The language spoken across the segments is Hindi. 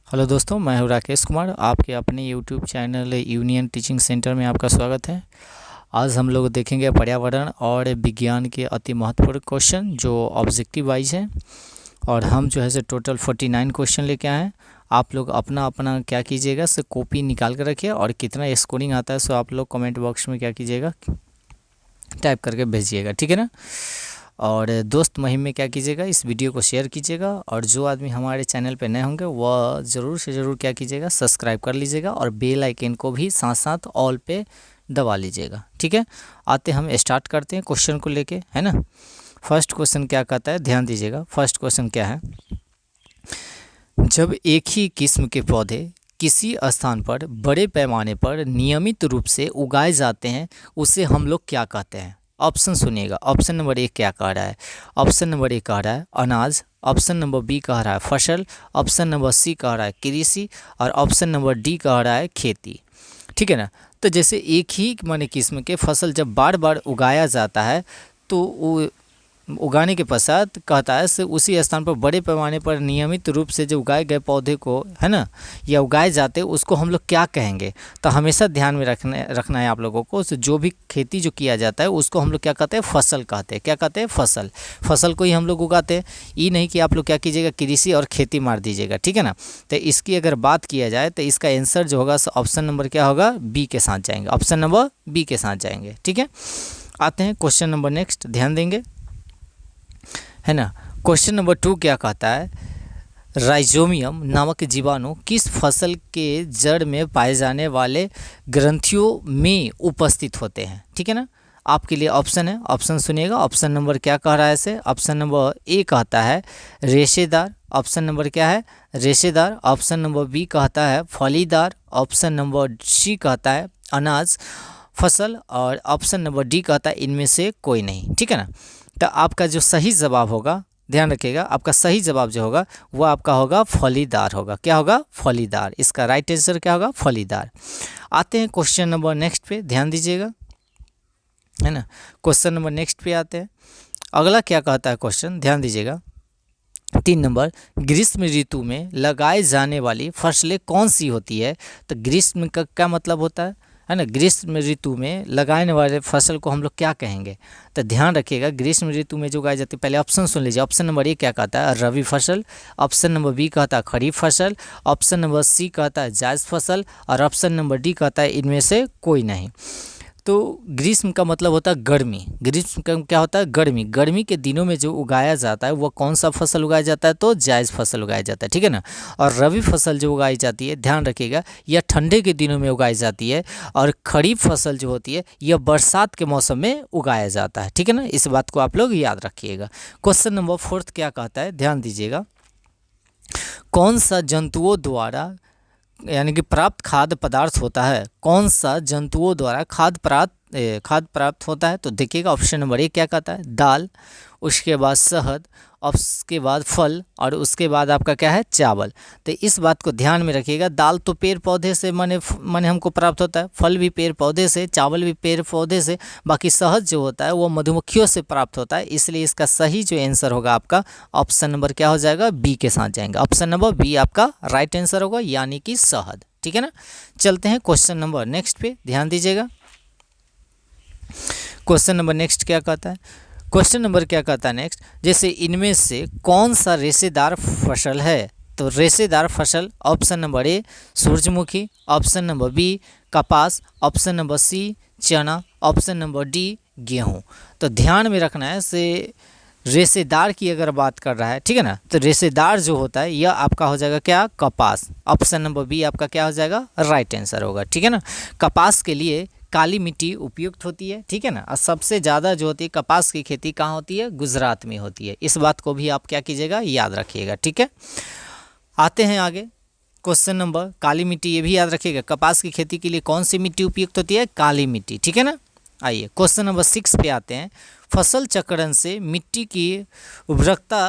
हेलो दोस्तों, मैं हूं राकेश कुमार। आपके अपने YouTube channel union teaching centre में आपका स्वागत है। आज हम लोग देखेंगे पर्यावरण और विज्ञान के अति महत्वपूर्ण क्वेश्चन जो ऑब्जेक्टिव वाइज हैं। और हम जो है से टोटल 49 क्वेश्चन लेके आए हैं। आप लोग अपना अपना क्या कीजिएगा से कॉपी निकाल कर रखिए, और कितना स्कोरिंग आता है सो आप लोग कमेंट बॉक्स में क्या कीजिएगा, टाइप करके भेजिएगा, ठीक है ना। और दोस्त महिम में क्या कीजिएगा, इस वीडियो को शेयर कीजिएगा। और जो आदमी हमारे चैनल पे नए होंगे वह ज़रूर से ज़रूर क्या कीजिएगा, सब्सक्राइब कर लीजिएगा, और बेल आइकन को भी साथ साथ ऑल पे दबा लीजिएगा, ठीक है। आते हम स्टार्ट करते हैं क्वेश्चन को लेके, है ना। फर्स्ट क्वेश्चन क्या कहता है, ध्यान दीजिएगा। फर्स्ट क्वेश्चन क्या है, जब एक ही किस्म के पौधे किसी स्थान पर बड़े पैमाने पर नियमित रूप से उगाए जाते हैं उसे हम लोग क्या कहते हैं। ऑप्शन सुनिएगा। ऑप्शन नंबर एक क्या कह रहा है, ऑप्शन नंबर एक कह रहा है अनाज, ऑप्शन नंबर बी कह रहा है फसल, ऑप्शन नंबर सी कह रहा है कृषि, और ऑप्शन नंबर डी कह रहा है खेती, ठीक है ना। तो जैसे एक ही माने किस्म के फसल जब बार बार उगाया जाता है तो वो उगाने के पश्चात कहता है से उसी स्थान पर बड़े पैमाने पर नियमित रूप से जो उगाए गए पौधे को, है ना, या उगाए जाते उसको हम लोग क्या कहेंगे। तो हमेशा ध्यान में रखना है आप लोगों को। तो जो भी खेती जो किया जाता है उसको हम लोग क्या कहते हैं, फसल कहते हैं। क्या कहते हैं, फसल। फसल को ही हम लोग उगाते हैं। ये नहीं कि आप लोग क्या कीजिएगा, कृषि और खेती मार दीजिएगा, ठीक है ना। तो इसकी अगर बात किया जाए तो इसका आंसर जो होगा ऑप्शन नंबर क्या होगा, बी के साथ जाएंगे। ऑप्शन नंबर बी के साथ जाएंगे, ठीक है। आते हैं क्वेश्चन नंबर नेक्स्ट, ध्यान देंगे, है ना। क्वेश्चन नंबर 2 क्या कहता है, राइजोमियम नामक जीवाणु किस फसल के जड़ में पाए जाने वाले ग्रंथियों में उपस्थित होते हैं, ठीक है ना। आपके लिए ऑप्शन है, ऑप्शन सुनिएगा। ऑप्शन नंबर क्या कह रहा है इसे, ऑप्शन नंबर ए कहता है रेशेदार, ऑप्शन नंबर क्या है, रेशेदार, ऑप्शन नंबर बी कहता है फलीदार, ऑप्शन नंबर सी कहता है अनाज फसल, और ऑप्शन नंबर डी कहता है इनमें से कोई नहीं, ठीक है ना। तो आपका जो सही जवाब होगा, ध्यान रखिएगा, आपका सही जवाब जो होगा वो आपका होगा फलीदार होगा। क्या होगा, फलीदार। इसका राइट आंसर क्या होगा, फलीदार। आते हैं क्वेश्चन नंबर नेक्स्ट पे, ध्यान दीजिएगा, है ना। क्वेश्चन नंबर नेक्स्ट पे आते हैं। अगला क्या कहता है क्वेश्चन, ध्यान दीजिएगा। 3 नंबर, ग्रीष्म ऋतु में लगाए जाने वाली फसलें कौन सी होती है। तो ग्रीष्म का क्या मतलब होता है ना। ग्रीष्म ऋतु में लगाने वाले फसल को हम लोग क्या कहेंगे। तो ध्यान रखिएगा, ग्रीष्म ऋतु में जो उगाई जाती है, पहले ऑप्शन सुन लीजिए। ऑप्शन नंबर ए क्या कहता है, रबी फसल, ऑप्शन नंबर बी कहता है खरीफ फसल, ऑप्शन नंबर सी कहता है जायद फसल, और ऑप्शन नंबर डी कहता है इनमें से कोई नहीं। तो ग्रीष्म का मतलब होता है गर्मी। ग्रीष्म का क्या होता है, गर्मी। गर्मी के दिनों में जो उगाया जाता है वो कौन सा फसल उगाया जाता है, तो जायज़ फसल उगाया जाता है, ठीक है ना। और रबी फसल जो उगाई जाती है, ध्यान रखिएगा, यह ठंडे के दिनों में उगाई जाती है। और खरीफ फसल जो होती है यह बरसात के मौसम में उगाया जाता है, ठीक है ना। इस बात को आप लोग याद रखिएगा। क्वेश्चन नंबर 4 क्या कहता है, ध्यान दीजिएगा। कौन सा जंतुओं द्वारा यानी कि प्राप्त खाद्य पदार्थ होता है, कौन सा जंतुओं द्वारा खाद्य प्राप्त होता है। तो देखिएगा, ऑप्शन नंबर ए क्या कहता है, दाल, उसके बाद शहद, उसके बाद फल, और उसके बाद आपका क्या है, चावल। तो इस बात को ध्यान में रखिएगा। दाल तो पेड़ पौधे से माने हमको प्राप्त होता है, फल भी पेड़ पौधे से, चावल भी पेड़ पौधे से, बाकी शहद जो होता है वो मधुमक्खियों से प्राप्त होता है। इसलिए इसका सही जो आंसर होगा आपका ऑप्शन नंबर क्या हो जाएगा, बी के साथ जाएंगे। ऑप्शन नंबर बी आपका राइट आंसर होगा, यानी कि शहद, ठीक है ना। चलते हैं क्वेश्चन नंबर नेक्स्ट पे, ध्यान दीजिएगा। क्वेश्चन नंबर नेक्स्ट क्या कहता है, क्वेश्चन नंबर क्या कहता है नेक्स्ट, जैसे इनमें से कौन सा रेशेदार फसल है। तो रेशेदार फसल, ऑप्शन नंबर ए सूरजमुखी, ऑप्शन नंबर बी कपास, ऑप्शन नंबर सी चना, ऑप्शन नंबर डी गेहूं। तो ध्यान में रखना है से रेशेदार की अगर बात कर रहा है, ठीक है ना, तो रेशेदार जो होता है यह आपका हो जाएगा क्या, कपास। ऑप्शन नंबर बी आपका क्या हो जाएगा, राइट आंसर होगा, ठीक है ना। कपास के लिए काली मिट्टी उपयुक्त होती है, ठीक है ना। और सबसे ज़्यादा जो होती है कपास की खेती कहाँ होती है, गुजरात में होती है। इस बात को भी आप क्या कीजिएगा, याद रखिएगा, ठीक है। आते हैं आगे क्वेश्चन नंबर, काली मिट्टी ये भी याद रखिएगा, कपास की खेती के लिए कौन सी मिट्टी उपयुक्त होती है, काली मिट्टी, ठीक है ना। आइए क्वेश्चन नंबर 6 पे आते हैं। फसल चक्रण से मिट्टी की उर्वरकता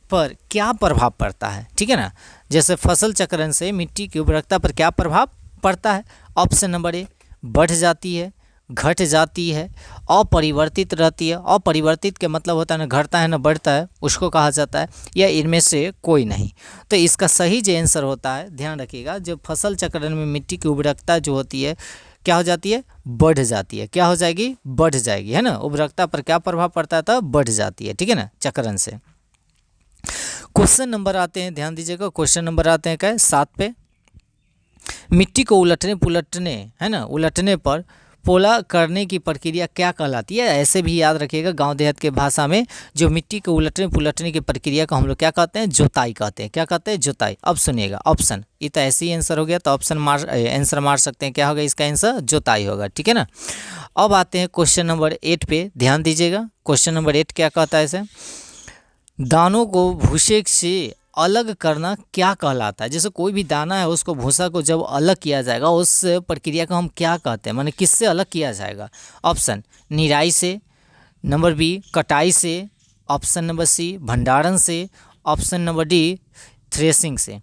पर क्या प्रभाव पड़ता है, ठीक है ना। जैसे फसल चक्रण से मिट्टी की उर्वरकता पर क्या प्रभाव पड़ता है। ऑप्शन नंबर ए बढ़ जाती है, घट जाती है, अपरिवर्तित रहती है। अपरिवर्तित के मतलब होता है ना घटता है ना बढ़ता है, उसको कहा जाता है, या इनमें से कोई नहीं। तो इसका सही जो आंसर होता है, ध्यान रखिएगा, जो फसल चक्रण में मिट्टी की उर्वरकता जो होती है क्या हो जाती है, बढ़ जाती है। क्या हो जाएगी, बढ़ जाएगी, है ना। उर्वरकता पर क्या प्रभाव पड़ता है, तो बढ़ जाती है, ठीक है ना, चक्रण से। क्वेश्चन नंबर आते हैं, ध्यान दीजिएगा, क्वेश्चन नंबर आते हैं क्या 7 पे। मिट्टी को उलटने पुलटने, है ना, उलटने पर पोला करने की प्रक्रिया क्या कहलाती है। ऐसे भी याद रखिएगा, गांव देहात के भाषा में जो मिट्टी को उलटने पुलटने की प्रक्रिया को हम लोग क्या कहते हैं, जोताई कहते हैं। क्या कहते हैं, जोताई। अब सुनिएगा ऑप्शन, ये तो ऐसे ही आंसर हो गया, तो ऑप्शन आंसर मार सकते हैं। क्या होगा इसका आंसर, जोताई होगा, ठीक है ना। अब आते हैं क्वेश्चन नंबर 8 पे, ध्यान दीजिएगा। क्वेश्चन नंबर 8 क्या कहता है, इसे दानों को भूसे से अलग करना क्या कहलाता है। जैसे कोई भी दाना है उसको, भूसा को जब अलग किया जाएगा, उस प्रक्रिया को हम क्या कहते हैं, माने किससे अलग किया जाएगा। ऑप्शन निराई से, नंबर बी कटाई से, ऑप्शन नंबर सी भंडारण से, ऑप्शन नंबर डी थ्रेसिंग से।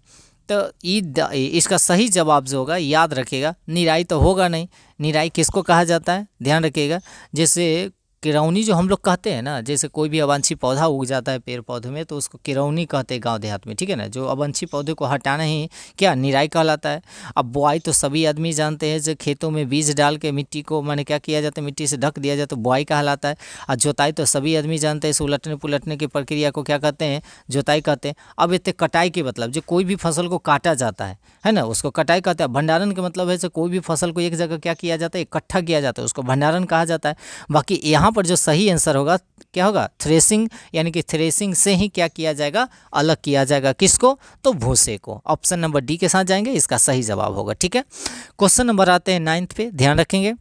तो इसका सही जवाब जो होगा, याद रखिएगा, निराई तो होगा नहीं। निराई किसको कहा जाता है, ध्यान रखिएगा, जैसे किरौनी जो हम लोग कहते हैं ना, जैसे कोई भी अवांछित पौधा उग जाता है पेड़ पौधे में, तो उसको किरौनी कहते हैं गांव देहात में, ठीक है ना। जो अवांछित पौधे को हटाना ही क्या निराई कहलाता है। अब बुआई तो सभी आदमी जानते हैं, जो खेतों में बीज डाल के मिट्टी को माने क्या किया जाता है, मिट्टी से ढक दिया जाता है, तो बुआई कहलाता है। और जोताई तो सभी आदमी जानते हैं, इस उलटने पुलटने की प्रक्रिया को क्या कहते हैं, जोताई कहते हैं। अब इतने कटाई के मतलब, जो कोई भी फसल को काटा जाता है ना, उसको कटाई कहते हैं। भंडारण के मतलब है कोई भी फसल को एक जगह क्या किया जाता है, इकट्ठा किया जाता है, उसको भंडारण कहा जाता है। बाकी यहाँ पर जो सही आंसर होगा क्या होगा, थ्रेसिंग, यानी कि थ्रेसिंग से ही क्या किया जाएगा, अलग किया जाएगा। किसको, तो भूसे को। ऑप्शन नंबर डी के साथ जाएंगे, इसका सही जवाब होगा, ठीक है। क्वेश्चन नंबर आते हैं 9 पे, ध्यान रखेंगे।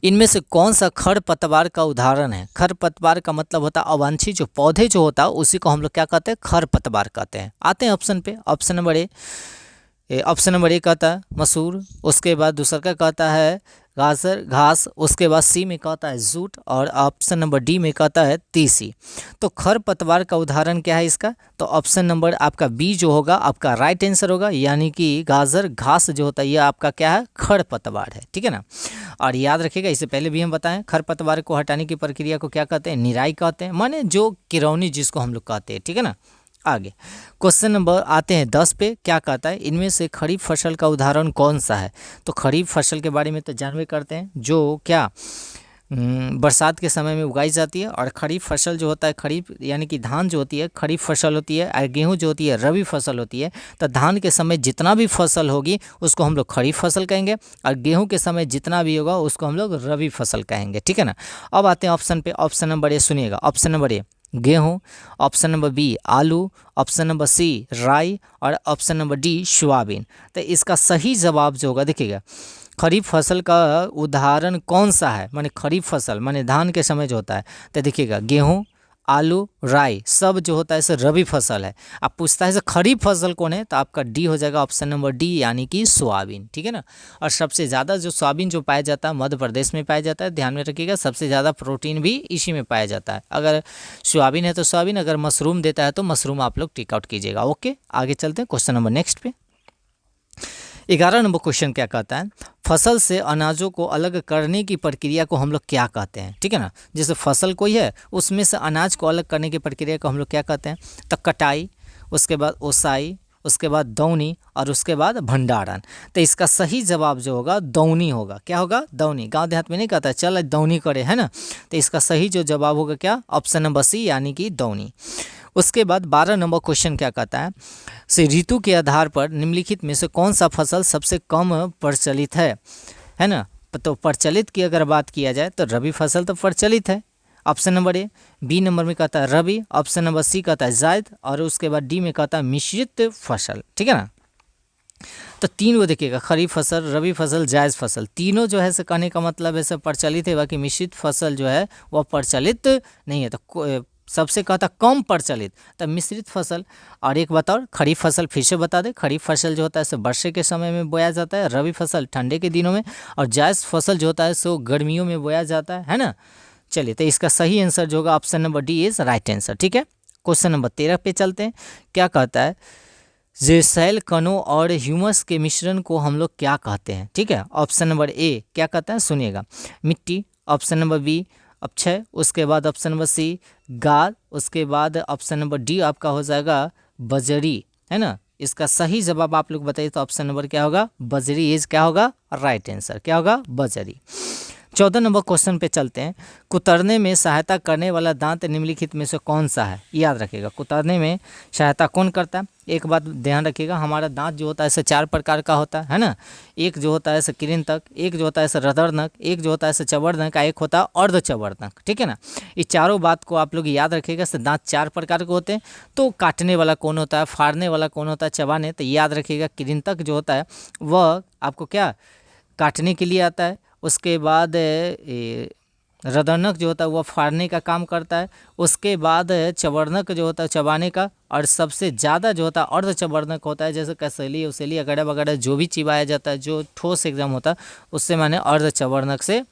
इनमें से कौन सा खरपतवार का उदाहरण है। खरपतवार का मतलब होता है अवांछित जो पौधे जो होता है, उसी को हम लोग क्या कहते हैं, खरपतवार कहते हैं। आते हैं ऑप्शन पे, ऑप्शन नंबर ए कहता है मसूर, उसके बाद दूसरा क्या कहता है, गाजर घास, उसके बाद सी में कहता है जूट, और ऑप्शन नंबर डी में कहता है तीसी। तो खरपतवार का उदाहरण क्या है इसका, तो ऑप्शन नंबर आपका बी जो होगा आपका राइट आंसर होगा, यानी कि गाजर घास जो होता है ये आपका क्या है, खरपतवार है, ठीक है ना। और याद रखिएगा, इससे पहले भी हम बताएं, खरपतवार को हटाने की प्रक्रिया को क्या कहते हैं, निराई कहते हैं, माने जो किरौनी जिसको हम लोग कहते हैं, ठीक है ना। आगे क्वेश्चन नंबर आते हैं 10 पे, क्या कहता है, इनमें से खरीफ फसल का उदाहरण कौन सा है। तो खरीफ फसल के बारे में तो जानवे करते हैं, जो क्या बरसात के समय में उगाई जाती है। और खरीफ फसल जो होता है, खरीफ यानी कि धान जो होती है खरीफ फसल होती है, और गेहूं जो होती है रबी फसल होती है। तो धान के समय जितना भी फसल होगी उसको हम लोग खरीफ फसल कहेंगे, और गेहूं के समय जितना भी होगा उसको हम लोग रबी फसल कहेंगे, ठीक है ना। अब आते हैं ऑप्शन पे, ऑप्शन नंबर ए सुनिएगा, ऑप्शन नंबर ए गेहूं, ऑप्शन नंबर बी आलू, ऑप्शन नंबर सी राई, और ऑप्शन नंबर डी सोयाबीन। तो इसका सही जवाब जो होगा, देखिएगा, खरीफ फसल का उदाहरण कौन सा है, माने खरीफ फसल माने धान के समय जो होता है। तो देखिएगा गेहूं, आलू, राई सब जो होता है इसे रबी फसल है। आप पूछता है खरीफ फसल कौन है, तो आपका डी हो जाएगा, ऑप्शन नंबर डी, यानी कि सोयाबीन, ठीक है ना। और सबसे ज़्यादा जो सोयाबीन जो पाया जाता है मध्य प्रदेश में पाया जाता है, ध्यान में रखिएगा, सबसे ज़्यादा प्रोटीन भी इसी में पाया जाता है। अगर सोयाबीन है तो सोयाबीन, अगर मशरूम देता है तो मशरूम आप लोग टिक आउट कीजिएगा। ओके, आगे चलते हैं क्वेश्चन नंबर नेक्स्ट पे। 11 नंबर क्वेश्चन क्या कहता है, फसल से अनाजों को अलग करने की प्रक्रिया को हम लोग क्या कहते हैं, ठीक है ना। जैसे फसल कोई है उसमें से अनाज को अलग करने की प्रक्रिया को हम लोग क्या कहते हैं, तो कटाई, उसके बाद ओसाई, उसके बाद दौनी, और उसके बाद भंडारण। तो इसका सही जवाब जो होगा दौनी होगा। क्या होगा, दौनी। गांव देहात में नहीं कहता चल दौनी करे, है ना। तो इसका सही जो जवाब होगा क्या, ऑप्शन नंबर सी, यानी कि दौनी। उसके बाद 12 नंबर क्वेश्चन क्या कहता है, से ऋतु के आधार पर निम्नलिखित में से कौन सा फसल सबसे कम प्रचलित है ना। तो प्रचलित की अगर बात किया जाए तो रबी फसल तो प्रचलित है, option number A. B number में कहता है रबी, ऑप्शन नंबर सी कहता है जायद, और उसके बाद डी में कहता है मिश्रित फसल, ठीक है ना। तो तीनों देखिएगा, खरीफ फसल, रबी फसल, जायज़ फसल, तीनों जो है से कहने का मतलब है सब प्रचलित है, बाकी मिश्रित फसल जो है वह प्रचलित नहीं है। तो सबसे कहता कम प्रचलित, तब मिश्रित फसल। और एक बताओ, खरीफ फसल फिर से बता दे, खरीफ फसल जो होता है सो वर्षा के समय में बोया जाता है, रबी फसल ठंडे के दिनों में, और जायज़ फसल जो होता है सो गर्मियों में बोया जाता है ना। चलिए, तो इसका सही आंसर जो होगा option number D is right answer, ठीक है। क्वेश्चन नंबर 13 पे चलते हैं, क्या कहता है, जे सेल कणों और ह्यूमस के मिश्रण को हम लोग क्या कहते हैं? ठीक है, ऑप्शन नंबर ए क्या कहते हैं सुनिएगा, मिट्टी। ऑप्शन नंबर बी अपक्षय, उसके बाद ऑप्शन नंबर सी गाद, उसके बाद ऑप्शन नंबर डी आपका हो जाएगा बजरी, है ना। इसका सही जवाब आप लोग बताइए, तो ऑप्शन नंबर क्या होगा? बजरी इज क्या होगा? राइट आंसर क्या होगा? बजरी। 14 नंबर क्वेश्चन पे चलते हैं। कुतरने में सहायता करने वाला दांत निम्नलिखित में से कौन सा है? याद रखिएगा, कुतरने में सहायता कौन करता है? एक बात ध्यान रखिएगा, हमारा दांत जो होता है ऐसे 4 प्रकार का होता है ना। एक जो होता है ऐसे कृंतक, एक जो होता है ऐसे रदरनक, एक जो होता है ऐसे चवर्णक, एक होता है अर्धचवर्णक। ठीक है ना, ये चारों बात को आप लोग याद रखिएगा। ऐसे दांत 4 प्रकार के होते हैं, तो काटने वाला कौन होता है, फाड़ने वाला कौन होता है, चबाने, तो याद रखिएगा कृंतक जो होता है वह आपको क्या काटने के लिए आता है। उसके बाद रदरनक जो होता है वह फाड़ने का काम करता है। उसके बाद चवर्णक जो होता है चबाने का, और सबसे ज़्यादा जो होता है अर्धचवर्णक होता है, जैसे कसैली उसेली वगैरह वगैरह जो भी चिबाया जाता है, जो ठोस एग्जाम होता है उससे माने अर्धचवर्णक से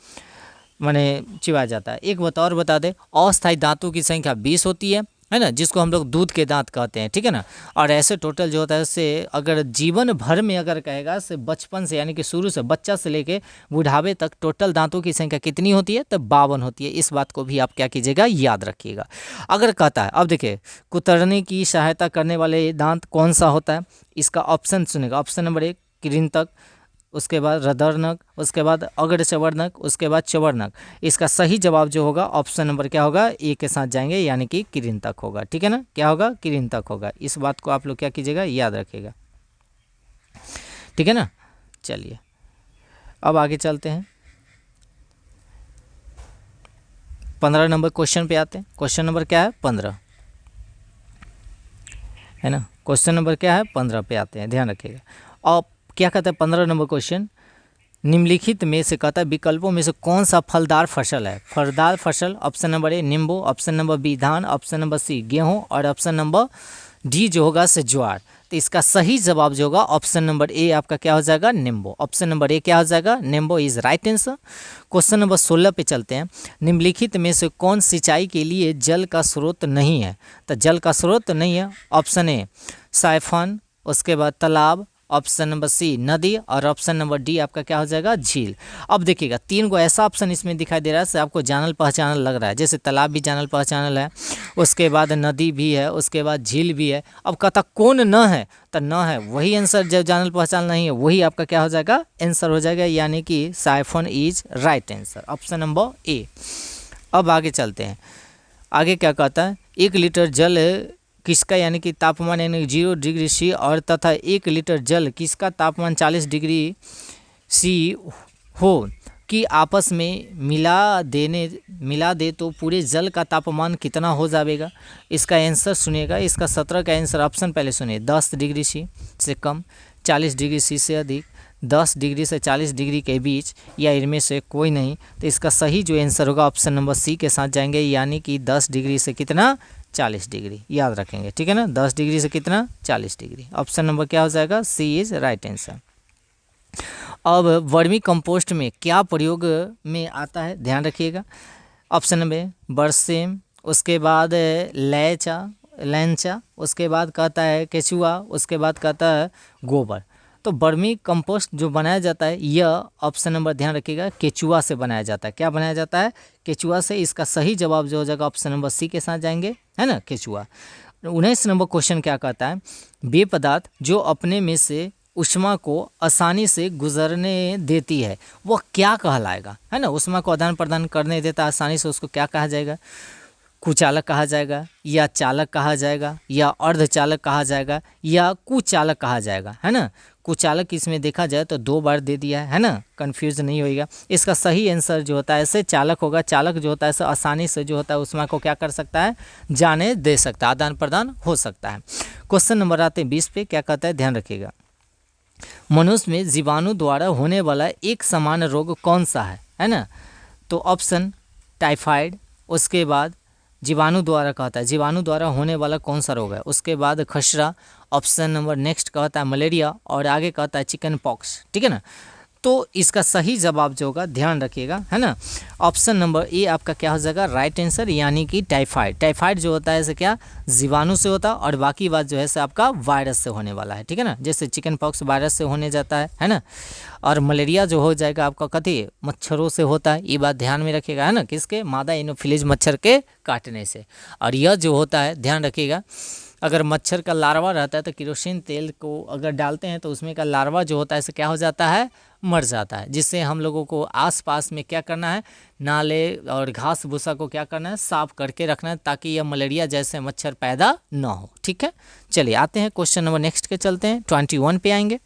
माने चिबाया जाता है। एक बात और बता दें, अस्थायी दांतों की संख्या 20 होती है ना, जिसको हम लोग दूध के दांत कहते हैं। ठीक है ना, और ऐसे टोटल जो होता है से अगर जीवन भर में अगर कहेगा से बचपन से यानी कि शुरू से बच्चा से लेके बुढ़ावे तक टोटल दांतों की संख्या कितनी होती है? तो 52 होती है। इस बात को भी आप क्या कीजिएगा? याद रखिएगा। अगर कहता है, अब देखिए कुतरने की सहायता करने वाले दांत कौन सा होता है, इसका ऑप्शन सुनेगा। ऑप्शन नंबर 1 कृंतक, उसके बाद रदरनक, उसके बाद अग्रचवर्णक, उसके बाद चवर्णक। इसका सही जवाब जो होगा ऑप्शन नंबर क्या होगा? ए के साथ जाएंगे, यानी कि कृंतक होगा। ठीक है ना, क्या होगा? कृंतक होगा। इस बात को आप लोग क्या कीजिएगा? याद रखिएगा। ठीक है ना, चलिए अब आगे चलते हैं। 15 नंबर क्वेश्चन पे आते हैं। क्वेश्चन नंबर क्या है? 15 है ना। क्वेश्चन नंबर क्या है? 15 पे आते हैं, ध्यान रखिएगा। अब क्या कहता है 15 नंबर क्वेश्चन? निम्नलिखित में से कहता है विकल्पों में से कौन सा फलदार फसल है? फलदार फसल ऑप्शन नंबर ए नींबू, ऑप्शन नंबर बी धान, ऑप्शन नंबर सी गेहूं, और ऑप्शन नंबर डी जो होगा से ज्वार। तो इसका सही जवाब जो होगा ऑप्शन नंबर ए आपका क्या हो जाएगा? नींबू। ऑप्शन नंबर ए क्या हो जाएगा? नींबू is right answer. Question number 16 पे चलते हैं। निम्नलिखित में से कौन सिंचाई के लिए जल का स्रोत नहीं है? तो जल का स्रोत नहीं है, ऑप्शन ए साइफन, उसके बाद तालाब, ऑप्शन नंबर सी नदी, और ऑप्शन नंबर डी आपका क्या हो जाएगा? झील। अब देखिएगा 3 को ऐसा ऑप्शन इसमें दिखाई दे रहा है से आपको जानल पहचानल लग रहा है, जैसे तालाब भी जानल पहचानल है, उसके बाद नदी भी है, उसके बाद झील भी है। अब कहता कौन न है? तो न है वही आंसर, जब जानल पहचान नहीं है वही आपका क्या हो जाएगा? आंसर हो जाएगा, यानी कि siphon is right answer, option number ए। अब आगे चलते हैं। आगे क्या कहता है? 1 लीटर जल किसका यानी कि तापमान यानी 0 डिग्री सी और तथा 1 लीटर जल किसका तापमान 40 डिग्री सी हो कि आपस में मिला दे तो पूरे जल का तापमान कितना हो जाएगा? इसका आंसर सुनिएगा। इसका 17 का आंसर ऑप्शन पहले सुनिए। 10 डिग्री सी से कम, 40 डिग्री सी से अधिक, 10 डिग्री से 40 डिग्री के बीच, या इनमें से कोई नहीं। तो इसका सही जो आंसर होगा ऑप्शन नंबर सी के साथ जाएंगे, यानी कि 10 डिग्री से कितना? 40 डिग्री। याद रखेंगे, ठीक है ना, 10 डिग्री से कितना? 40 डिग्री। ऑप्शन नंबर क्या हो जाएगा? सी इज राइट आंसर। अब वर्मी कंपोस्ट में क्या प्रयोग में आता है? ध्यान रखिएगा। ऑप्शन नंबर बरसेम, उसके बाद लैंचा, उसके बाद कहता है केचुआ, उसके बाद कहता है गोबर। तो वर्मी कंपोस्ट जो बनाया जाता है यह ऑप्शन नंबर ध्यान रखिएगा केचुआ से बनाया जाता है। क्या बनाया जाता है? केचुआ से। इसका सही जवाब जो हो जाएगा ऑप्शन नंबर सी के साथ जाएंगे, है ना, केचुआ। 19 नंबर क्वेश्चन क्या कहता है? वे पदार्थ जो अपने में से ऊष्मा को आसानी से गुजरने देती है वह क्या कहलाएगा? है ना, ऊष्मा को आदान प्रदान करने देता है आसानी से, उसको क्या कहा जाएगा? कुचालक कहा जाएगा, या चालक कहा जाएगा, या अर्धचालक कहा जाएगा, या कुचालक कहा जाएगा, है ना। कुचालक इसमें देखा जाए तो 2 बार दे दिया है ना, कंफ्यूज नहीं होएगा। इसका सही आंसर जो होता है ऐसे चालक होगा। चालक जो होता है ऐसे आसानी से जो होता है ऊष्मा को क्या कर सकता है? जाने दे सकता है, आदान प्रदान हो सकता है। क्वेश्चन नंबर आते हैं 20 पे। क्या कहता है? ध्यान रखिएगा। मनुष्य में जीवाणु द्वारा होने वाला एक समान रोग कौन सा है ना। तो ऑप्शन टाइफाइड, उसके बाद जीवाणु द्वारा कहता है जीवाणु द्वारा होने वाला कौन सा रोग है, उसके बाद खसरा, ऑप्शन नंबर नेक्स्ट कहता है मलेरिया, और आगे कहता है चिकन पॉक्स। ठीक है ना, तो इसका सही जवाब जो होगा ध्यान रखिएगा, है ना, ऑप्शन नंबर ए आपका क्या हो जाएगा राइट आंसर, यानी कि टाइफाइड। टाइफाइड जो होता है ऐसे क्या जीवाणु से होता है, और बाकी बात जो है से आपका वायरस से होने वाला है, ठीक है ना, जैसे चिकन पॉक्स वायरस से होने जाता है ना, और मलेरिया जो हो जाएगा आपका कथी मच्छरों से होता है, ये बात ध्यान में रखिएगा, है ना, किसके मादा एनोफिलीज मच्छर के काटने से। और यह जो होता है ध्यान रखिएगा, अगर मच्छर का लार्वा रहता है तो केरोसिन तेल को अगर डालते हैं तो उसमें का लार्वा जो होता है ऐसे क्या हो जाता है मर जाता है, जिससे हम लोगों को आसपास में क्या करना है नाले और घास भूसा को क्या करना है साफ करके रखना है, ताकि यह मलेरिया जैसे मच्छर पैदा ना हो, ठीक है। चलिए आते हैं क्वेश्चन नंबर नेक्स्ट के चलते हैं, 21 पे आएंगे।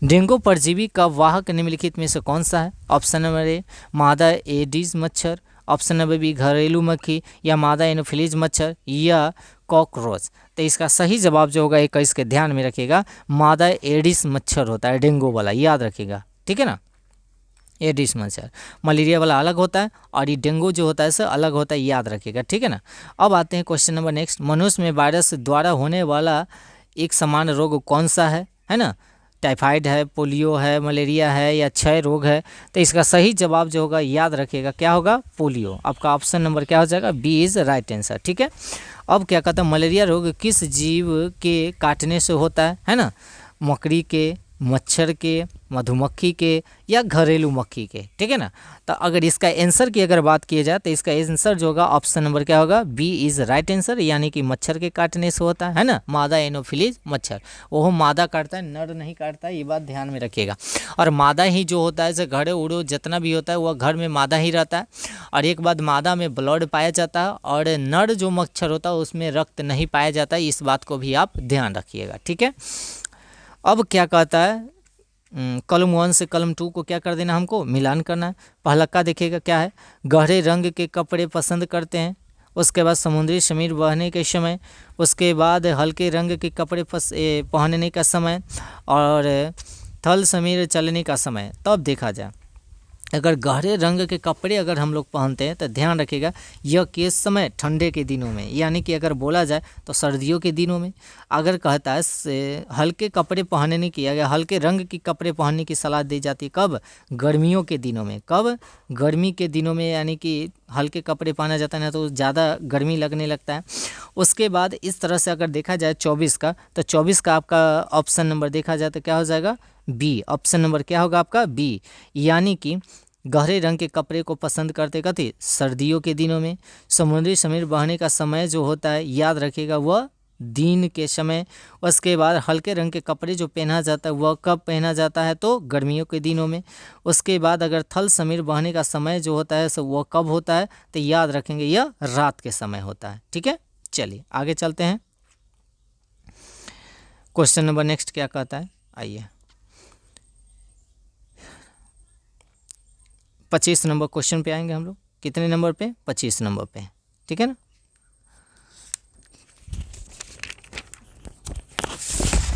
डेंगू परजीवी का वाहक निम्नलिखित में से कौन सा है? ऑप्शन नंबर ए मादा एडिस मच्छर, ऑप्शन नंबर बी घरेलू मक्खी, या मादा एनोफिलीज मच्छर, या कॉकरोच। तो इसका सही जवाब जो होगा एक इसके ध्यान में रखिएगा, मादा एडिस मच्छर होता है डेंगू वाला, याद रखिएगा, ठीक है ना। एडिस मच्छर मलेरिया वाला अलग होता है और ये डेंगू जो होता है से अलग होता है, याद रखिएगा, ठीक है ना। अब आते हैं क्वेश्चन नंबर नेक्स्ट। मनुष्य में वायरस द्वारा होने वाला एक समान रोग कौन सा है ना, टाइफाइड है, पोलियो है, मलेरिया है, या क्षय रोग है? तो इसका सही जवाब जो होगा याद रखिएगा क्या होगा पोलियो। आपका ऑप्शन नंबर क्या हो जाएगा बी इज़ राइट आंसर, ठीक है। अब क्या कहता है मलेरिया रोग किस जीव के काटने से होता है ना, मकड़ी के, मच्छर के, मधुमक्खी के, या घरेलू मक्खी के, ठीक है ना। तो अगर इसका आंसर की अगर बात की जाए तो इसका आंसर जो होगा ऑप्शन नंबर क्या होगा बी इज़ राइट आंसर, यानी कि मच्छर के काटने से होता है ना, मादा एनोफिलीज मच्छर। वो मादा काटता है नर नहीं काटता है, ये बात ध्यान में रखिएगा। और मादा ही जो होता है जैसे घड़े उड़ो जितना भी होता है वह घर में मादा ही रहता है, और एक बात मादा में ब्लड पाया जाता है, और नर जो मच्छर होता है उसमें रक्त नहीं पाया जाता है, इस बात को भी आप ध्यान रखिएगा, ठीक है। अब क्या कहता है कॉलम 1 से कॉलम 2 को क्या कर देना हमको मिलान करना है। पहलक्का देखिएगा क्या है, गहरे रंग के कपड़े पसंद करते हैं, उसके बाद समुद्री समीर बहने के समय, उसके बाद हल्के रंग के कपड़े पहनने का समय, और थल समीर चलने का समय। तब देखा जाए अगर गहरे रंग के कपड़े अगर हम लोग पहनते हैं तो ध्यान रखिएगा यह किस समय ठंडे के दिनों में, यानी कि अगर बोला जाए तो सर्दियों के दिनों में। अगर कहता है हल्के कपड़े पहनने की या हल्के रंग की कपड़े पहनने की सलाह दी जाती है कब गर्मियों के दिनों में, कब गर्मी के दिनों में, यानी कि हल्के कपड़े पहना जाता है ना तो ज़्यादा गर्मी लगने लगता है। उसके बाद इस तरह से अगर देखा जाए 24 का, तो 24 का आपका ऑप्शन नंबर देखा जाए तो क्या हो जाएगा बी, ऑप्शन नंबर क्या होगा आपका बी, यानी कि गहरे रंग के कपड़े को पसंद करते कथी सर्दियों के दिनों में। समुद्री समीर बहने का समय जो होता है याद रखिएगा वह दिन के समय। उसके बाद हल्के रंग के कपड़े जो पहना जाता है वह कब पहना जाता है तो गर्मियों के दिनों में। उसके बाद अगर थल समीर बहने का समय जो होता है सो वह कब होता है तो याद रखेंगे यह रात के समय होता है, ठीक है। चलिए आगे चलते हैं, क्वेश्चन नंबर नेक्स्ट क्या कहता है, आइए 25 नंबर क्वेश्चन पे आएंगे हम लोग। कितने नंबर पे 25 नंबर पे, ठीक है ना।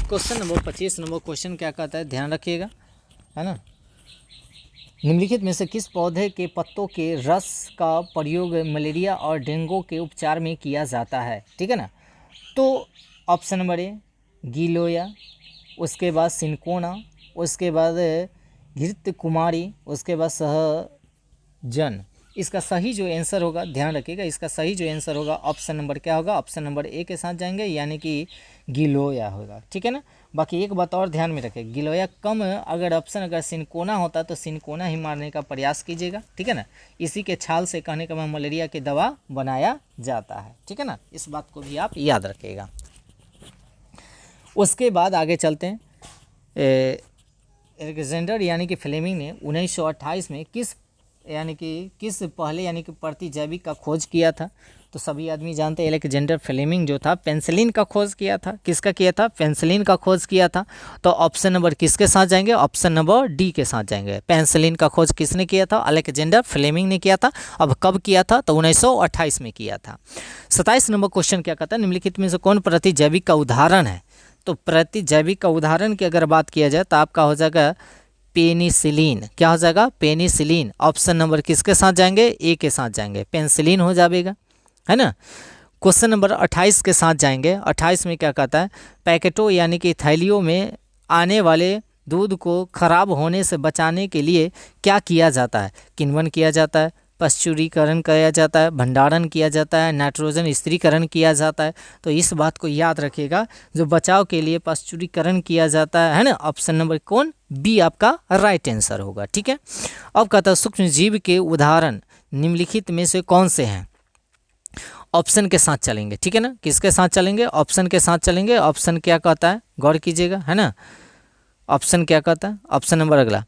क्वेश्चन नंबर 25 नंबर क्वेश्चन क्या कहता है ध्यान रखिएगा, है ना। निम्नलिखित में से किस पौधे के पत्तों के रस का प्रयोग मलेरिया और डेंगू के उपचार में किया जाता है, ठीक है ना। तो ऑप्शन नंबर ए गिलोया, उसके बाद सिनकोना, उसके बाद घृत कुमारी, उसके बाद सहजन। इसका सही जो आंसर होगा ध्यान रखिएगा, इसका सही जो आंसर होगा ऑप्शन नंबर क्या होगा, ऑप्शन नंबर ए के साथ जाएंगे, यानी कि गिलोया होगा, ठीक है ना। बाकी एक बात और ध्यान में रखें, गिलोया कम अगर ऑप्शन अगर सिनकोना होता तो सिनकोना ही मारने का प्रयास कीजिएगा, ठीक है ना। इसी के छाल से कहने का मलेरिया की दवा बनाया जाता है, ठीक है ना, इस बात को भी आप याद रखिएगा। उसके बाद आगे चलते हैं, एलेक्जेंडर यानी कि फ्लेमिंग ने 1928 में किस पहले यानी कि प्रतिजैविक का खोज किया था। तो सभी आदमी जानते हैं एलेक्जेंडर फ्लेमिंग जो था पेंसिलिन का खोज किया था, किसका किया था पेंसिलिन का खोज किया था। तो ऑप्शन नंबर किसके साथ जाएंगे, ऑप्शन नंबर डी के साथ जाएंगे। पेंसिलिन का खोज किसने किया था, अलेक्जेंडर फ्लेमिंग ने किया था। अब कब किया था तो 1928 में किया था। 27 नंबर क्वेश्चन क्या कहता है, निम्नलिखित में से कौन प्रतिजैविक का उदाहरण है। तो प्रतिजैविक का उदाहरण की अगर बात किया जाए तो आपका हो जाएगा पेनिसिलिन, क्या हो जाएगा पेनिसिलिन। ऑप्शन नंबर किसके साथ जाएंगे ए के साथ जाएंगे, पेंसिलिन हो जाएगा, है ना। क्वेश्चन नंबर 28 के साथ जाएंगे। 28 में क्या कहता है, पैकेटों यानी कि थैलियों में आने वाले दूध को खराब होने से बचाने के लिए क्या किया जाता है? किण्वन किया जाता है, पश्चुरीकरण किया जाता है, भंडारण किया जाता है, नाइट्रोजन स्थिरीकरण किया जाता है। तो इस बात को याद रखिएगा, जो बचाव के लिए पश्चुरीकरण किया जाता है ना, ऑप्शन नंबर कौन? बी आपका राइट आंसर होगा। ठीक है। अब कहता है सूक्ष्म जीव के उदाहरण निम्नलिखित में से कौन से हैं? ऑप्शन के साथ चलेंगे, ठीक है ना, किसके साथ चलेंगे? ऑप्शन के साथ चलेंगे। ऑप्शन क्या कहता है, गौर कीजिएगा, है ना। ऑप्शन क्या कहता है? ऑप्शन नंबर अगला,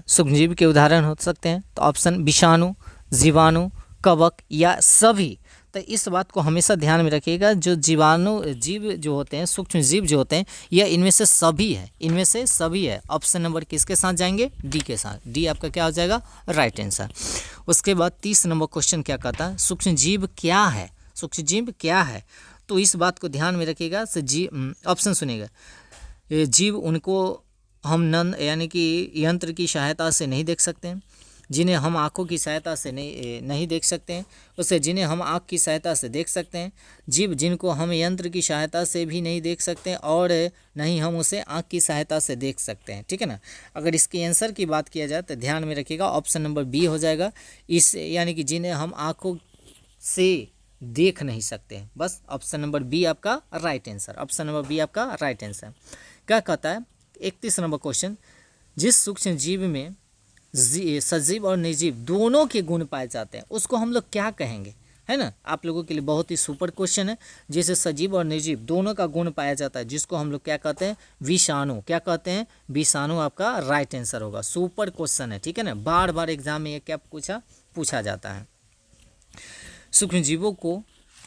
सूक्ष्मजीव के उदाहरण हो सकते हैं। तो ऑप्शन विषाणु, जीवाणु, कवक या सभी। तो इस बात को हमेशा ध्यान में रखिएगा, जो जीवाणु जीव जो होते हैं, सूक्ष्म जीव जो होते हैं, यह इनमें से सभी है, इनमें से सभी है। ऑप्शन नंबर किसके साथ जाएंगे? डी के साथ। डी आपका क्या हो जाएगा? Right answer. उसके बाद 30 नंबर क्वेश्चन क्या कहता है? सूक्ष्म जीव क्या है? सूक्ष्म जीव क्या है? तो इस बात को ध्यान में रखिएगा। ऑप्शन सुनिएगा। जीव उनको हम नन यानी कि यंत्र की सहायता से नहीं देख सकते हैं, जिन्हें हम आँखों की सहायता से नहीं देख सकते हैं, उसे जिन्हें हम आँख की सहायता से देख सकते हैं, जीव जिनको हम यंत्र की सहायता से भी नहीं देख सकते हैं और नहीं हम उसे आँख की सहायता से देख सकते हैं। ठीक है ना। अगर इसके आंसर की बात किया जाए तो ध्यान में रखिएगा, ऑप्शन नंबर बी हो जाएगा। इस यानी कि जिन्हें हम आँखों से देख नहीं सकते हैं, बस ऑप्शन नंबर बी आपका right answer. Option number B आपका राइट आंसर। क्या कहता है 31 नंबर क्वेश्चन, जिस सूक्ष्म जीव में सजीव और निर्जीव दोनों के गुण पाए जाते हैं उसको हम लोग क्या कहेंगे? है ना, आप लोगों के लिए बहुत ही सुपर क्वेश्चन है। जैसे सजीव और निर्जीव दोनों का गुण पाया जाता है, जिसको हम लोग क्या कहते हैं? विषाणु। क्या कहते हैं? विषाणु आपका राइट आंसर होगा। सुपर क्वेश्चन है, ठीक है ना, बार बार एग्जाम में ये क्या पूछा जाता है। सूक्ष्म जीवों को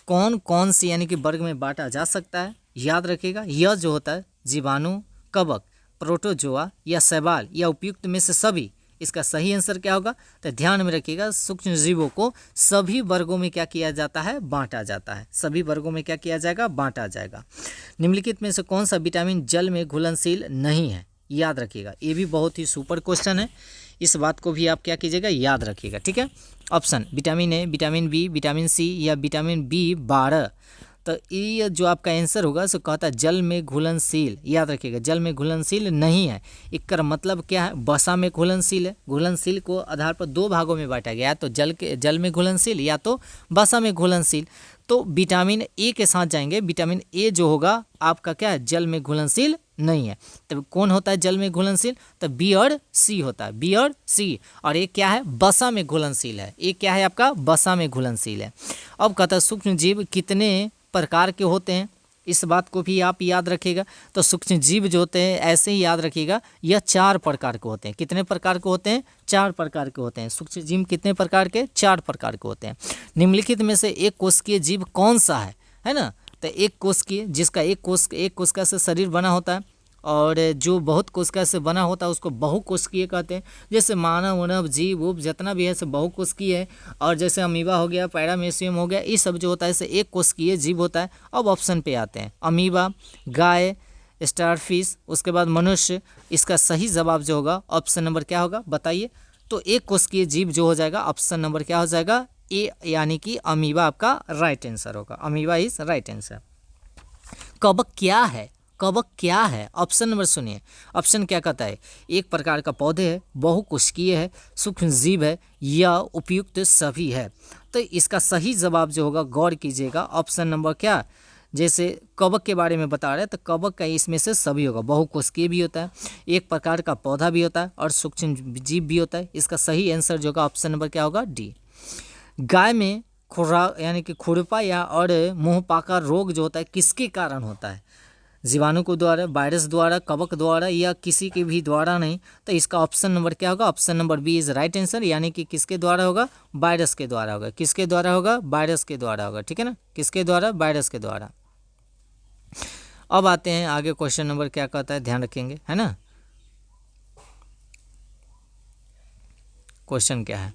कौन कौन सी यानी कि वर्ग में बांटा जा सकता है? याद रखिएगा, यह जो होता है जीवाणु, कवक, प्रोटोजोआ या शैवाल या उपयुक्त में से सभी। इसका सही आंसर क्या होगा? तो ध्यान में रखिएगा, सूक्ष्म जीवों को सभी वर्गों में क्या किया जाता है? बांटा जाता है। सभी वर्गों में क्या किया जाएगा? बांटा जाएगा। निम्नलिखित में से कौन सा विटामिन जल में घुलनशील नहीं है? याद रखिएगा, ये भी बहुत ही सुपर क्वेश्चन है। इस बात को भी आप क्या कीजिएगा? याद रखिएगा। ठीक है। Option vitamin A, vitamin B, vitamin C या विटामिन B12। तो ये जो आपका आंसर होगा सो कहता है जल में घुलनशील। याद रखिएगा, जल में घुलनशील नहीं है। इसका मतलब क्या है? बसा में घुलनशील है। घुलनशील को आधार पर दो भागों में बांटा गया है, तो जल में घुलनशील या तो बसा में घुलनशील। तो विटामिन ए के साथ जाएंगे। विटामिन ए जो होगा आपका क्या है? जल में घुलनशील नहीं है। तो कौन होता है जल में घुलनशील? तो बी और सी होता है, बी और सी। और ये क्या है? बसा में घुलनशील है। ये क्या है आपका? बसा में घुलनशील है। अब कहता है सूक्ष्म जीव कितने प्रकार के होते हैं? इस बात को भी आप याद रखिएगा। तो सूक्ष्म जीव जो होते हैं ऐसे ही याद रखिएगा, यह 4 प्रकार के होते हैं। कितने प्रकार के होते हैं? 4 प्रकार के होते हैं। सूक्ष्म जीव कितने प्रकार के? 4 प्रकार के होते हैं। निम्नलिखित में से एक कोशिकीय जीव कौन सा है ना? तो एक कोशिकीय, जिसका एक कोशिका से शरीर बना होता है, और जो बहुत कोशिका से बना होता है उसको बहुकोशिकीय कहते हैं। जैसे मानव उनव जीव उप जितना भी है सब बहुकोशिकीय है। और जैसे अमीबा हो गया, पैरामीशियम हो गया, ये सब जो होता है इसे एक कोशिकीय जीव होता है। अब ऑप्शन पे आते हैं, अमीबा, गाय, स्टारफिश, उसके बाद मनुष्य। इसका सही जवाब जो होगा ऑप्शन नंबर क्या होगा? बताइए। तो एक कोशिकीय जीव जो हो जाएगा ऑप्शन नंबर क्या हो जाएगा? ए, यानी कि अमीबा आपका राइट आंसर होगा। Amoeba is right answer. कवक क्या है? कवक क्या है? ऑप्शन नंबर सुनिए। ऑप्शन क्या कहता है? एक प्रकार का पौधे है, बहुकोशिकीय है, सूक्ष्म जीव है या उपयुक्त सभी है। तो इसका सही जवाब जो होगा गौर कीजिएगा, ऑप्शन नंबर क्या? जैसे कवक के बारे में बता रहे हैं तो कवक का इसमें से सभी होगा। बहुकोशिकीय भी होता है, एक प्रकार का पौधा भी होता है और सूक्ष्म जीव भी होता है। इसका सही आंसर जो होगा ऑप्शन नंबर क्या होगा? डी। गाय में खुरा यानी कि खुरपा या और मुंहपाका रोग जो होता है किसके कारण होता है? जीवाणु को द्वारा, वायरस द्वारा, कवक द्वारा या किसी के भी द्वारा नहीं। तो इसका ऑप्शन नंबर क्या होगा? Option number B is right answer, यानी कि किसके द्वारा होगा? वायरस के द्वारा होगा। किसके द्वारा होगा? वायरस के द्वारा होगा। ठीक है ना, किसके द्वारा? वायरस के द्वारा। अब आते हैं आगे, क्वेश्चन नंबर क्या कहता है, ध्यान रखेंगे, है ना। क्वेश्चन क्या है?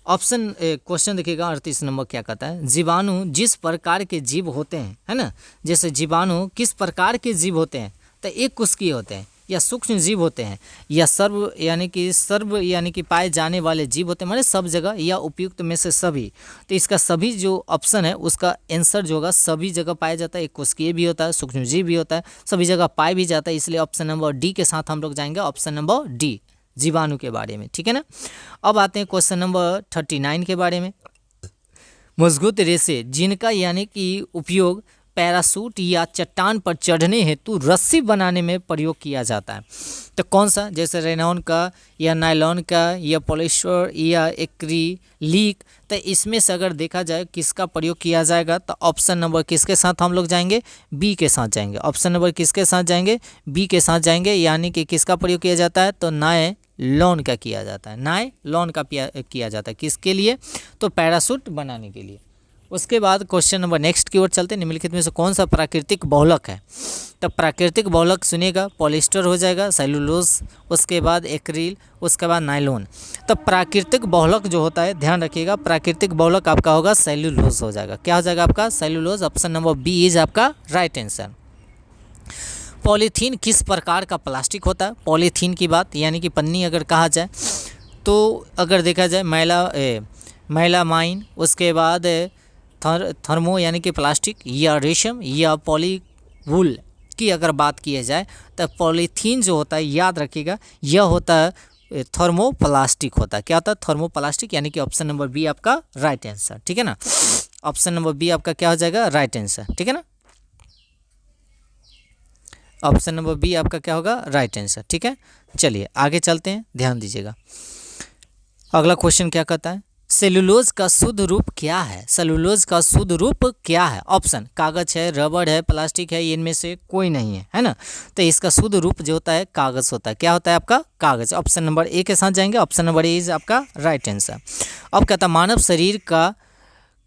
ऑप्शन क्वेश्चन देखिएगा 38 नंबर क्या कहता है? जीवाणु जिस प्रकार के जीव होते हैं, है ना, जैसे जीवाणु किस प्रकार के जीव होते हैं? तो एक कोशिकीय होते हैं। या सूक्ष्म जीव होते हैं या सर्व यानी कि पाए जाने वाले जीव होते हैं, माने सब जगह या उपयुक्त में से सभी। तो इसका सभी जो ऑप्शन है उसका आंसर जो होगा सभी जगह पाया जाता है। एक कोशिकीय भी होता है, सूक्ष्म जीव भी होता है, सभी जगह पाए भी जाता है, इसलिए ऑप्शन नंबर डी के साथ हम लोग जाएंगे, ऑप्शन नंबर डी, जीवाणु के बारे में। ठीक है ना। अब आते हैं क्वेश्चन नंबर 39 के बारे में। मजबूत रेशे जिनका यानी कि उपयोग पैराशूट या चट्टान पर चढ़ने हेतु रस्सी बनाने में प्रयोग किया जाता है, तो कौन सा, जैसे रेनॉन का या नायलॉन का या पॉलिस्टर या एक्रिलिक। तो इसमें से अगर देखा जाए किसका प्रयोग किया जाएगा तो ऑप्शन नंबर किसके साथ हम लोग जाएंगे, बी के साथ जाएंगे। ऑप्शन नंबर किसके साथ जाएंगे, बी के साथ जाएंगे, यानी कि किसका प्रयोग किया जाता है तो नायलॉन का किया जाता है, नायलॉन का किया जाता है, किसके लिए, तो पैराशूट बनाने के लिए। उसके बाद क्वेश्चन नंबर नेक्स्ट की ओर चलते हैं। निम्नलिखित में से कौन सा प्राकृतिक बहुलक है, तो प्राकृतिक बहुलक सुनिएगा, पॉलिस्टर हो जाएगा, सेलुलोज, उसके बाद एक्रिल, उसके बाद नायलॉन। तो प्राकृतिक बहुलक जो होता है ध्यान रखिएगा, प्राकृतिक बहुलक आपका होगा सेलुलोज हो जाएगा। क्या हो जाएगा आपका, cellulose. Option number B is आपका राइट आंसर। पॉलीथीन किस प्रकार का प्लास्टिक होता है, पॉलीथीन की बात यानी कि पन्नी अगर कहा जाए तो अगर देखा जाए मैलामाइन, उसके बाद थर्मो यानी कि प्लास्टिक, या रेशम, या पॉलीवूल की अगर बात की जाए तो पॉलीथीन जो होता है याद रखिएगा यह होता है थर्मोप्लास्टिक होता है। क्या होता है, थर्मोप्लास्टिक, यानी कि ऑप्शन नंबर बी आपका राइट आंसर। ठीक है ना, ऑप्शन नंबर बी आपका क्या हो जाएगा, राइट आंसर। ठीक है ना, ऑप्शन नंबर बी आपका क्या होगा, राइट आंसर। ठीक है, चलिए आगे चलते हैं, ध्यान दीजिएगा। अगला क्वेश्चन क्या कहता है, सेलुलोज का शुद्ध रूप क्या है, सेलुलोज का शुद्ध रूप क्या है। ऑप्शन कागज है, रबड़ है, प्लास्टिक है, इनमें से कोई नहीं है ना। तो इसका शुद्ध रूप जो होता है कागज होता है। क्या होता है आपका, कागज। ऑप्शन नंबर ए के साथ जाएंगे, ऑप्शन नंबर ए इज आपका राइट आंसर। अब कहता है मानव शरीर का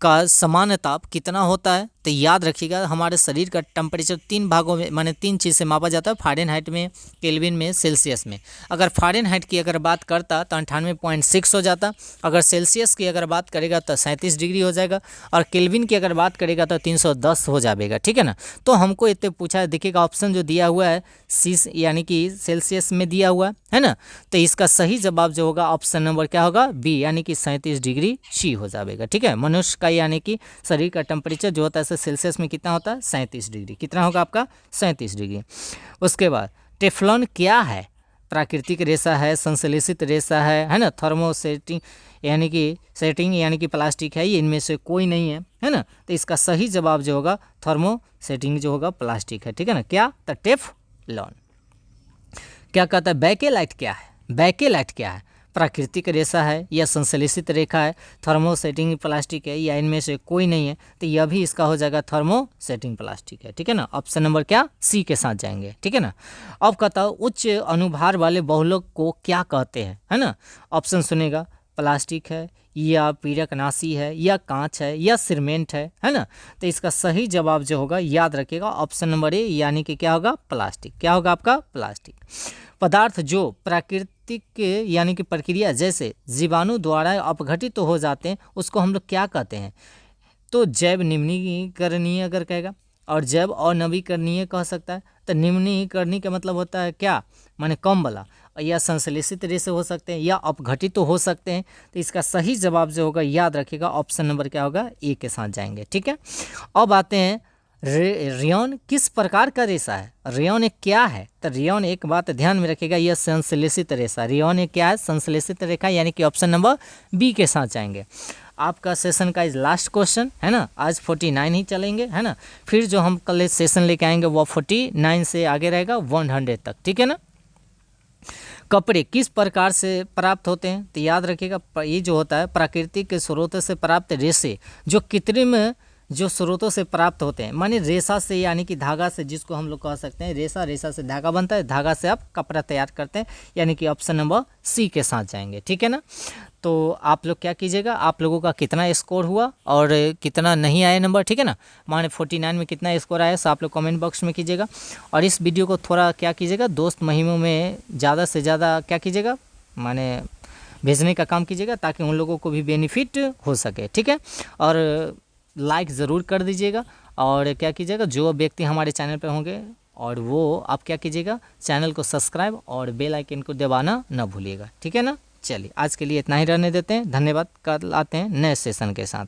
सामान्य ताप कितना होता है, तो याद रखिएगा हमारे शरीर का टेम्परेचर 3 भागों में माने 3 चीज़ से मापा जाता है, फ़ारेनहाइट में, केल्विन में, सेल्सियस में। अगर फ़ारेनहाइट की अगर बात करता तो 98.6 हो जाता, अगर सेल्सियस की अगर बात करेगा तो 37 डिग्री हो जाएगा, और केल्विन की अगर बात करेगा तो 310 हो जाएगा। ठीक है ना। तो हमको इतने पूछा है, देखिएगा ऑप्शन जो दिया हुआ है सी यानी कि सेल्सियस में दिया हुआ है ना, तो इसका सही जवाब जो होगा ऑप्शन नंबर क्या होगा, बी, यानी कि 37 डिग्री सी हो जाएगा। ठीक है, मनुष्य का यानी कि शरीर का टेम्परेचर जो होता है सेल्सियस में कितना होता है, 37 डिग्री। कितना होगा आपका, 37 डिग्री। उसके बाद टेफ्लॉन क्या है, प्राकृतिक रेशा है, संश्लेषित रेशा है ना, थर्मोसेटिंग यानी कि प्लास्टिक है, ये इनमें से कोई नहीं है ना। तो इसका सही जवाब जो होगा थर्मोसेटिंग जो होगा प्लास्टिक है। ठीक है ना, क्या, तो टेफ्लॉन। क्या कहता है बैकेलाइट क्या है, बैकेलाइट क्या है, प्राकृतिक रेशा है या संश्लेषित रेखा है, थर्मोसेटिंग प्लास्टिक है, या इनमें से कोई नहीं है, तो यह भी इसका हो जाएगा थर्मोसेटिंग प्लास्टिक है। ठीक है ना, ऑप्शन नंबर क्या, सी के साथ जाएंगे। ठीक है ना। अब कहता हूँ उच्च अनुभार वाले बहुलक को क्या कहते हैं, है ना। ऑप्शन सुनेगा, प्लास्टिक है, या पीरकनाशी है, या कांच है, या सीमेंट है ना। तो इसका सही जवाब जो होगा याद रखिएगा ऑप्शन नंबर ए, यानी कि क्या होगा, प्लास्टिक। क्या होगा आपका, प्लास्टिक। पदार्थ जो प्राकृतिक यानी कि प्रक्रिया जैसे जीवाणु द्वारा अपघटित तो हो जाते हैं उसको हम लोग क्या कहते हैं, तो जैव निम्नीकरणीय अगर कहेगा, और जैव अनवीकरणीय कह सकता है। तो निम्नीकरणीय का मतलब होता है क्या, माने कम वाला, या संश्लेषित रेशे हो सकते हैं, या अपघटित तो हो सकते हैं। तो इसका सही जवाब जो होगा याद रखिएगा ऑप्शन नंबर क्या होगा, ए के साथ जाएंगे। ठीक है। अब आते हैं रेयॉन किस प्रकार का रेशा है, रेयॉन एक क्या है, तो रेयॉन एक बात ध्यान में रखिएगा, यह संश्लेषित रेशा, रेयॉन एक क्या है, संश्लेषित रेखा, यानी कि ऑप्शन नंबर बी के साथ जाएंगे। आपका सेशन का इज लास्ट क्वेश्चन है ना, आज 49 ही चलेंगे है ना, फिर जो हम कल सेशन लेके आएंगे वो 49 से आगे रहेगा 100 तक। ठीक है ना। कपड़े किस प्रकार से प्राप्त होते हैं, तो याद रखिएगा ये जो होता है प्राकृतिक स्रोतों से प्राप्त रेशे जो कृत्रिम जो स्रोतों से प्राप्त होते हैं, माने रेशा से यानी कि धागा से, जिसको हम लोग कह सकते हैं रेशा, रेशा से धागा बनता है, धागा से आप कपड़ा तैयार करते हैं, यानी कि ऑप्शन नंबर सी के साथ जाएंगे। ठीक है ना। तो आप लोग क्या कीजिएगा, आप लोगों का कितना स्कोर हुआ और कितना नहीं आया नंबर, ठीक है ना, माने 49 में कितना स्कोर आया सो आप लोग कमेंट बॉक्स में कीजिएगा। और इस वीडियो को थोड़ा क्या कीजिएगा, दोस्त महिमों में ज़्यादा से ज़्यादा क्या कीजिएगा, माने भेजने का काम कीजिएगा, ताकि उन लोगों को भी बेनिफिट हो सके। ठीक है। और लाइक ज़रूर कर दीजिएगा, और क्या कीजिएगा, जो व्यक्ति हमारे चैनल पर होंगे और वो आप क्या कीजिएगा, चैनल को सब्सक्राइब और बेल आइकन को दबाना ना भूलिएगा, ठीक है ना। चलिए आज के लिए इतना ही रहने देते हैं, धन्यवाद। कल आते हैं नए सेशन के साथ।